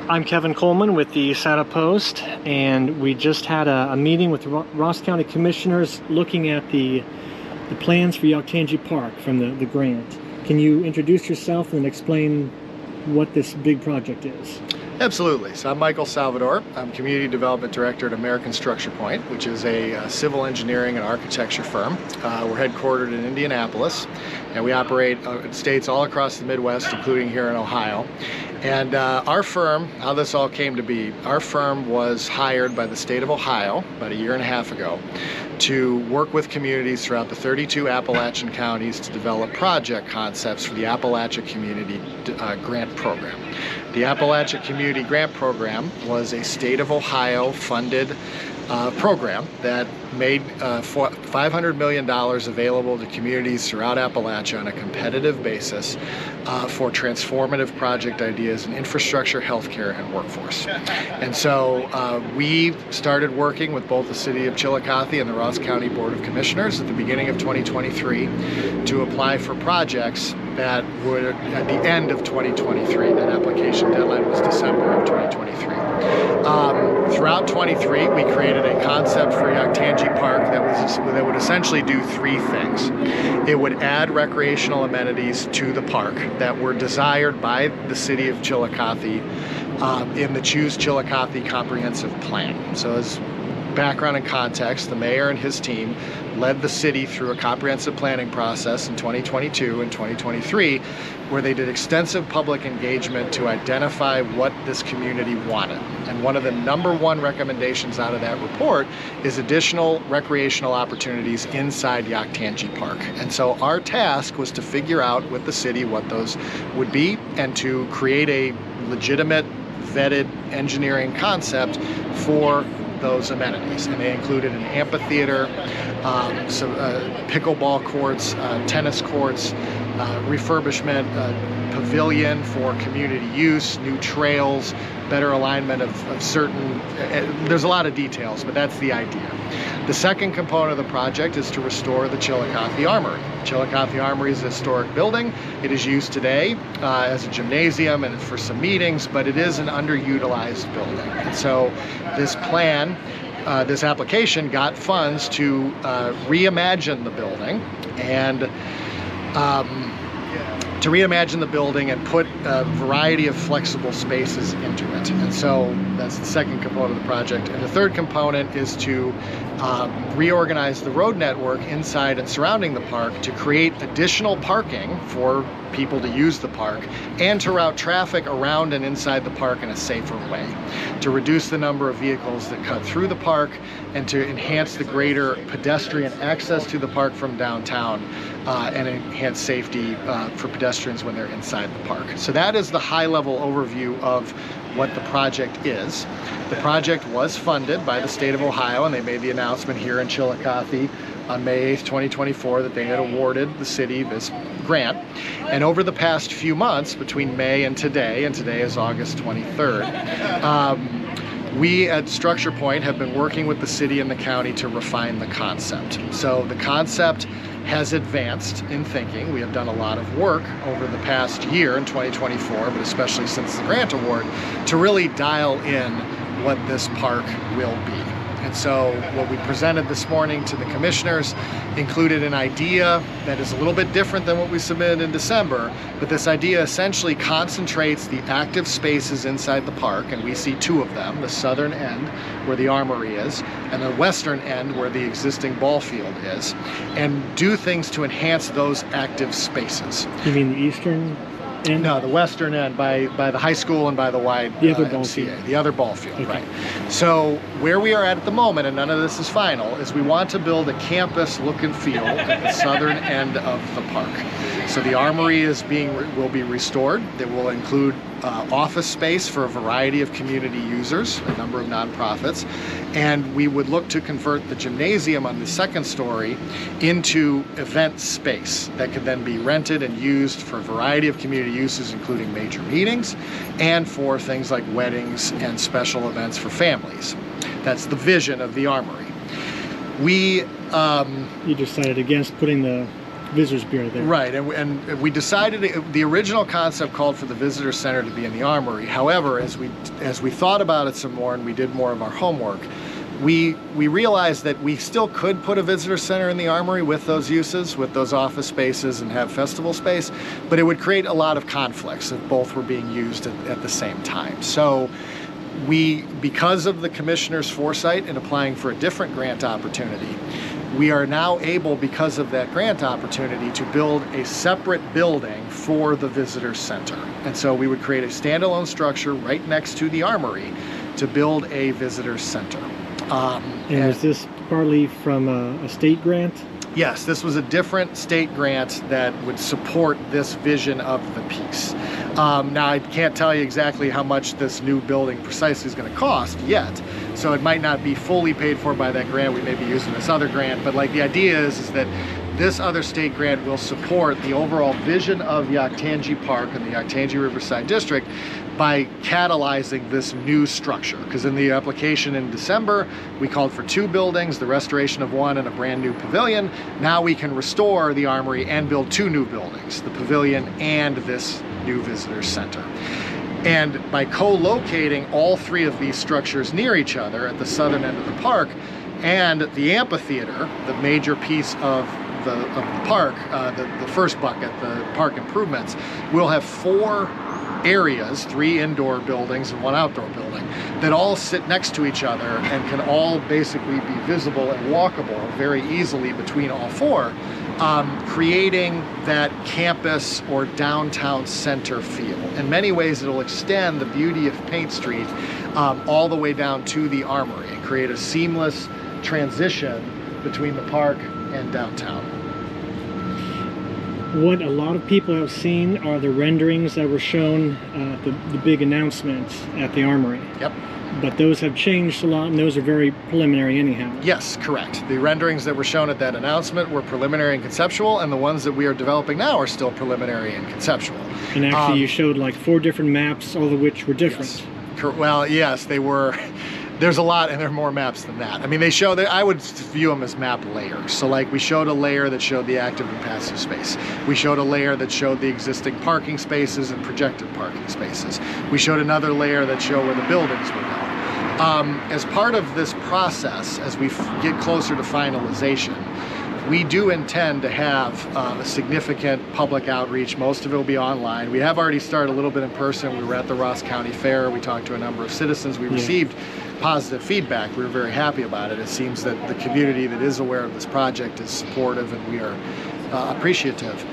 I'm Kevin Coleman with the Santa Post, and we just had a meeting with the Ross County Commissioners looking at the plans for Yoctangee Park from the grant. Can you introduce yourself and explain what this big project is? Absolutely. So I'm Michael Salvadore. I'm Community Development Director at American StructurePoint, which is a civil engineering and architecture firm. We're headquartered in Indianapolis, and we operate in states all across the Midwest, including here in Ohio. And our firm, how this all came to be, our firm was hired by the state of Ohio about 1.5 years ago to work with communities throughout the 32 Appalachian counties to develop project concepts for the Appalachian Community Grant Program. The Appalachian Community Grant Program was a state of Ohio funded program that made $500 million available to communities throughout Appalachia on a competitive basis for transformative project ideas in infrastructure, healthcare, and workforce. And so we started working with both the City of Chillicothe and the Ross County Board of Commissioners at the beginning of 2023 to apply for projects that would, at the end of 2023, that application deadline was December of 2023. Throughout 23, we created a concept for Yoctangee Park that would essentially do 3 things. It would add recreational amenities to the park that were desired by the City of Chillicothe in the Choose Chillicothe Comprehensive Plan. So as background and context, the mayor and his team led the city through a comprehensive planning process in 2022 and 2023 where they did extensive public engagement to identify what this community wanted. And one of the #1 recommendations out of that report is additional recreational opportunities inside Yoctangee Park. And so our task was to figure out with the city what those would be and to create a legitimate, vetted engineering concept for those amenities, and they included an amphitheater, pickleball courts, tennis courts, refurbishment, pavilion for community use, new trails, better alignment of certain, there's a lot of details, but that's the idea. The second component of the project is to restore the Chillicothe Armory. Chillicothe Armory is a historic building. It is used today as a gymnasium and for some meetings, but it is an underutilized building. And so this plan, this application got funds to reimagine the building and and put a variety of flexible spaces into it. And so that's the second component of the project. And the third component is to reorganize the road network inside and surrounding the park to create additional parking for people to use the park and to route traffic around and inside the park in a safer way, to reduce the number of vehicles that cut through the park and to enhance the greater pedestrian access to the park from downtown and enhance safety for pedestrians when they're inside the park. So that is the high-level overview of what the project is. The project was funded by the state of Ohio, and they made the announcement here in Chillicothe on May 8th, 2024, that they had awarded the city this grant. And over the past few months, between May and today is August 23rd, we at StructurePoint have been working with the city and the county to refine the concept. So the concept has advanced in thinking. We have done a lot of work over the past year in 2024, but especially since the grant award, to really dial in what this park will be. And so what we presented this morning to the commissioners included an idea that is a little bit different than what we submitted in December, but this idea essentially concentrates the active spaces inside the park, and we see 2 of them, the southern end where the armory is, and the western end where the existing ball field is, and do things to enhance those active spaces. You mean the eastern end? No, the western end by the high school and by the wide the other ball MCA, field. the other ball field, okay. Right. So where we are at the moment, and none of this is final, is we want to build a campus look and feel at the southern end of the park. So the armory will be restored. It will include office space for a variety of community users, a number of nonprofits, and we would look to convert the gymnasium on the 2nd story into event space that could then be rented and used for a variety of community uses, including major meetings and for things like weddings and special events for families. That's the vision of the armory. You decided against putting the Visitors Bureau there. Right, and we decided the original concept called for the visitor center to be in the Armory. However, as we thought about it some more and we did more of our homework, we realized that we still could put a visitor center in the Armory with those uses, with those office spaces and have festival space, but it would create a lot of conflicts if both were being used at the same time. So because of the commissioner's foresight in applying for a different grant opportunity, we are now able, because of that grant opportunity, to build a separate building for the visitor center. And so we would create a standalone structure right next to the Armory to build a visitor center. And was this partly from a state grant? Yes, this was a different state grant that would support this vision of the piece. Now, I can't tell you exactly how much this new building precisely is going to cost yet, so it might not be fully paid for by that grant. We may be using this other grant, but like the idea is that this other state grant will support the overall vision of Yoctangee Park and the Yoctangee Riverside District by catalyzing this new structure. Because in the application in December, we called for 2 buildings, the restoration of 1 and a brand new pavilion. Now we can restore the Armory and build 2 new buildings, the pavilion and this new visitor center. And by co-locating all 3 of these structures near each other at the southern end of the park, and the amphitheater, the major piece of the park, the first bucket, the park improvements, will have 4 areas, 3 indoor buildings and 1 outdoor building, that all sit next to each other and can all basically be visible and walkable very easily between all 4, creating that campus or downtown center feel. In many ways, it'll extend the beauty of Paint Street all the way down to the Armory and create a seamless transition between the park and downtown. What a lot of people have seen are the renderings that were shown at the big announcement at the Armory. Yep. But those have changed a lot, and those are very preliminary anyhow. Yes, correct. The renderings that were shown at that announcement were preliminary and conceptual, and the ones that we are developing now are still preliminary and conceptual. And actually you showed like 4 different maps, all of which were different. Yes. Well, yes, they were. There's a lot, and there are more maps than that. I mean, they show that I would view them as map layers. So like we showed a layer that showed the active and passive space. We showed a layer that showed the existing parking spaces and projected parking spaces. We showed another layer that showed where the buildings would go. As part of this process, as we get closer to finalization, we do intend to have a significant public outreach. Most of it will be online. We have already started a little bit in person. We were at the Ross County Fair. We talked to a number of citizens. We received positive feedback. We were very happy about it. It seems that the community that is aware of this project is supportive, and we are appreciative.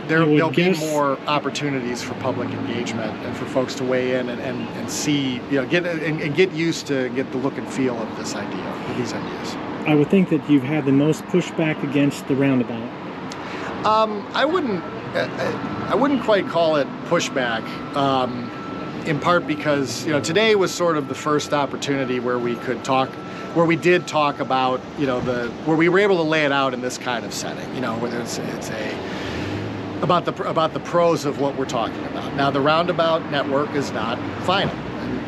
There'll be more opportunities for public engagement and for folks to weigh in and see, get used to get the look and feel of this idea, of these ideas. I would think that you've had the most pushback against the roundabout. I wouldn't quite call it pushback. In part because today was sort of the first opportunity where we could talk, where we did talk about where we were able to lay it out in this kind of setting. Whether it's about the pros of what we're talking about. Now, the roundabout network is not final.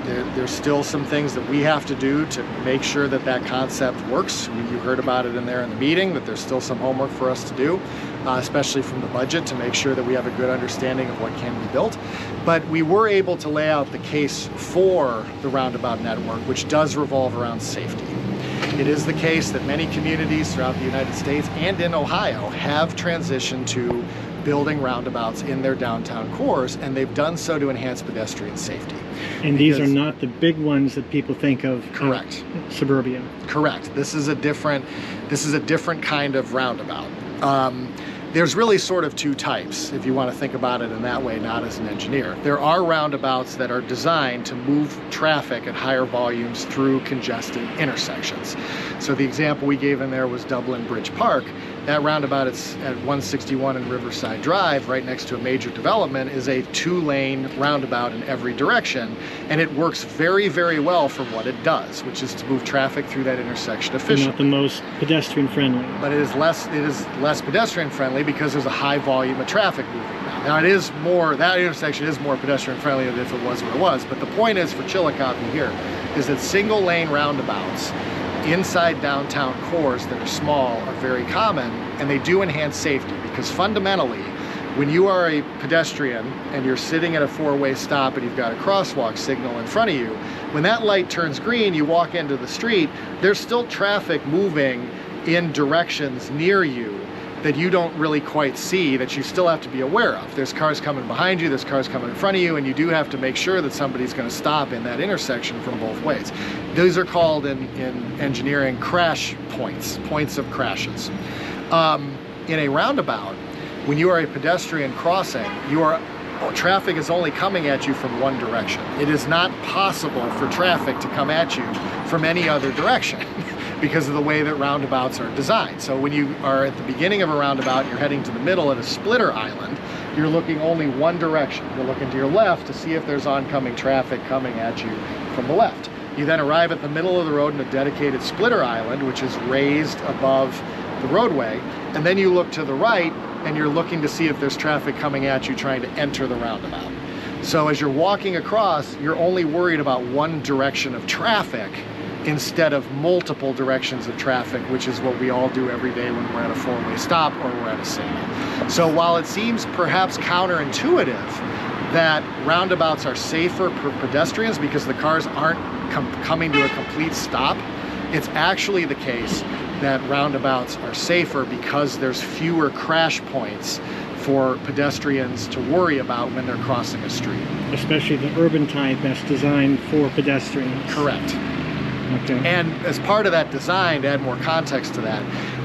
There's still some things that we have to do to make sure that that concept works. You heard about it in there in the meeting, that there's still some homework for us to do, especially from the budget, to make sure that we have a good understanding of what can be built. But we were able to lay out the case for the roundabout network, which does revolve around safety. It is the case that many communities throughout the United States and in Ohio have transitioned to building roundabouts in their downtown cores, and they've done so to enhance pedestrian safety. And these are not the big ones that people think of. Correct. Suburbia. Correct. This is a different kind of roundabout. There's really sort of 2 types, if you want to think about it in that way, not as an engineer. There are roundabouts that are designed to move traffic at higher volumes through congested intersections. So the example we gave in there was Dublin Bridge Park. That roundabout, it's at 161 and Riverside Drive, right next to a major development, is a 2-lane roundabout in every direction, and it works very, very well for what it does, which is to move traffic through that intersection efficiently. Not the most pedestrian friendly. But it is less pedestrian friendly because there's a high volume of traffic moving now. Now that intersection is more pedestrian friendly than if it was where it was, but the point is for Chillicothe here is that single lane roundabouts inside downtown cores that are small are very common, and they do enhance safety, because fundamentally, when you are a pedestrian and you're sitting at a four-way stop and you've got a crosswalk signal in front of you, when that light turns green, you walk into the street, there's still traffic moving in directions near you that you don't really quite see, that you still have to be aware of. There's cars coming behind you, there's cars coming in front of you, and you do have to make sure that somebody's going to stop in that intersection from both ways. Those are called in engineering crash points, points of crashes. In a roundabout, when you are a pedestrian crossing, traffic is only coming at you from one direction. It is not possible for traffic to come at you from any other direction because of the way that roundabouts are designed. So when you are at the beginning of a roundabout, you're heading to the middle at a splitter island, you're looking only one direction. You're looking to your left to see if there's oncoming traffic coming at you from the left. You then arrive at the middle of the road in a dedicated splitter island, which is raised above the roadway, and then you look to the right and you're looking to see if there's traffic coming at you trying to enter the roundabout. So as you're walking across, you're only worried about one direction of traffic instead of multiple directions of traffic, which is what we all do every day when we're at a four-way stop or we're at a signal. So while it seems perhaps counterintuitive that roundabouts are safer for pedestrians because the cars aren't coming to a complete stop, it's actually the case that roundabouts are safer because there's fewer crash points for pedestrians to worry about when they're crossing a street. Especially the urban type that's designed for pedestrians. Correct. Okay. And as part of that design, to add more context to that,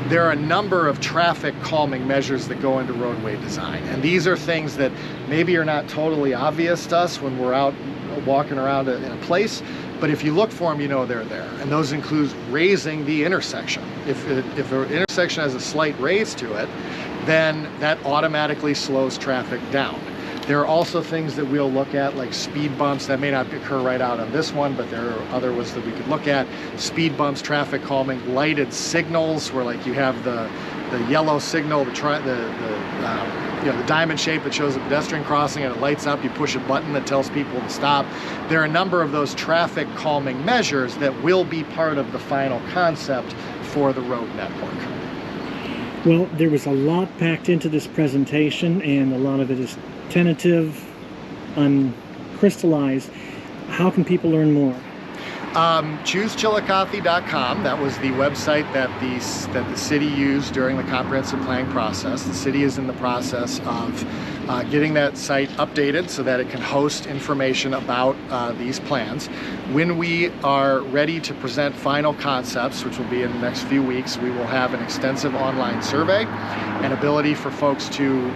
there are a number of traffic calming measures that go into roadway design. And these are things that maybe are not totally obvious to us when we're out walking around in a place, but if you look for them, you know they're there. And those include raising the intersection. If an intersection has a slight raise to it, then that automatically slows traffic down. There are also things that we'll look at, like speed bumps. That may not occur right out on this one, but there are other ones that we could look at. Speed bumps, traffic calming, lighted signals, where like you have the yellow signal, the diamond shape that shows a pedestrian crossing and it lights up. You push a button that tells people to stop. There are a number of those traffic calming measures that will be part of the final concept for the road network. Well, there was a lot packed into this presentation, and a lot of it is tentative, uncrystallized. How can people learn more? ChooseChillicothe.com. That was the website that the city used during the comprehensive planning process. The city is in the process of getting that site updated so that it can host information about these plans. When we are ready to present final concepts, which will be in the next few weeks, we will have an extensive online survey, an ability for folks to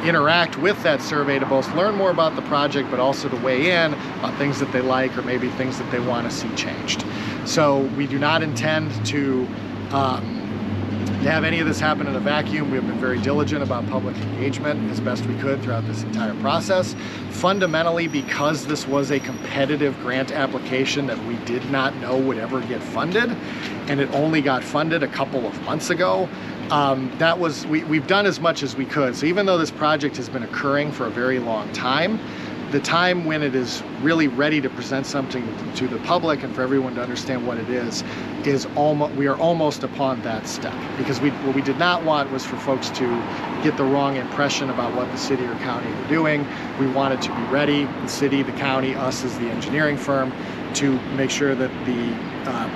interact with that survey to both learn more about the project, but also to weigh in on things that they like or maybe things that they want to see changed. So we do not intend to have any of this happen in a vacuum. We have been very diligent about public engagement as best we could throughout this entire process. Fundamentally, because this was a competitive grant application that we did not know would ever get funded, and it only got funded a couple of months ago, we've done as much as we could. So even though this project has been occurring for a very long time, the time when it is really ready to present something to the public and for everyone to understand what it is almost, we are almost upon that step. Because what we did not want was for folks to get the wrong impression about what the city or county were doing. We wanted to be ready, the city, the county, us as the engineering firm, to make sure that the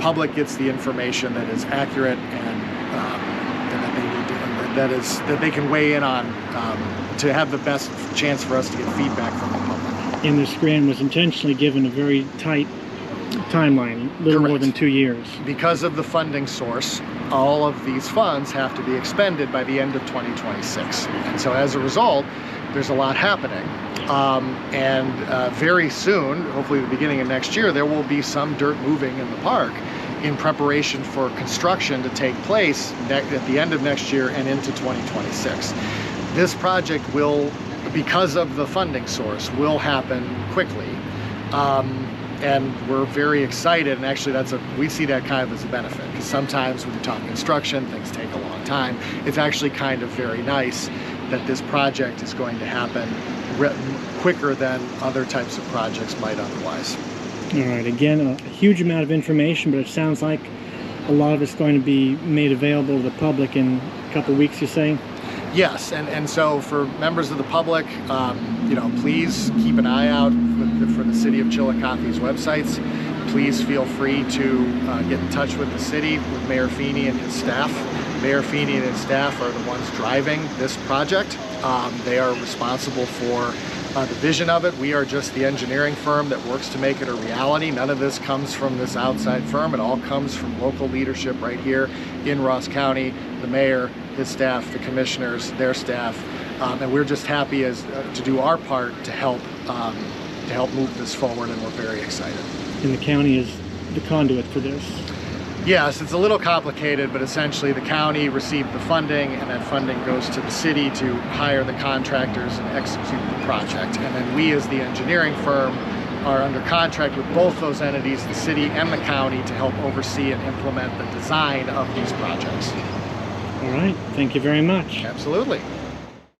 public gets the information that is accurate and that they need to, that they can weigh in on to have the best chance for us to get feedback from the public. And this grant was intentionally given a very tight timeline, a little more than 2 years. Because of the funding source, all of these funds have to be expended by the end of 2026. And so as a result, there's a lot happening. Very soon, hopefully the beginning of next year, there will be some dirt moving in the park in preparation for construction to take place at the end of next year and into 2026. This project will, because of the funding source, will happen quickly. And we're very excited, and actually we see that kind of as a benefit, because sometimes when you talk construction, things take a long time. It's actually kind of very nice that this project is going to happen quicker than other types of projects might otherwise. All right, again, a huge amount of information, but it sounds like a lot of it's going to be made available to the public in a couple weeks, you're saying? Yes, and so for members of the public, you know, please keep an eye out for the City of Chillicothe's websites. Please feel free to get in touch with the city, with Mayor Feeney and his staff. Mayor Feeney and his staff are the ones driving this project. They are responsible for the vision of it. We are just the engineering firm that works to make it a reality. None of this comes from this outside firm. It all comes from local leadership right here in Ross County, the mayor, his staff, the commissioners, their staff, and we're just happy to do our part to help move this forward, and we're very excited. And the county is the conduit for this? Yes, it's a little complicated, but essentially the county received the funding, and that funding goes to the city to hire the contractors and execute the project. And then we, as the engineering firm, are under contract with both those entities, the city and the county, to help oversee and implement the design of these projects. All right, thank you very much. Absolutely.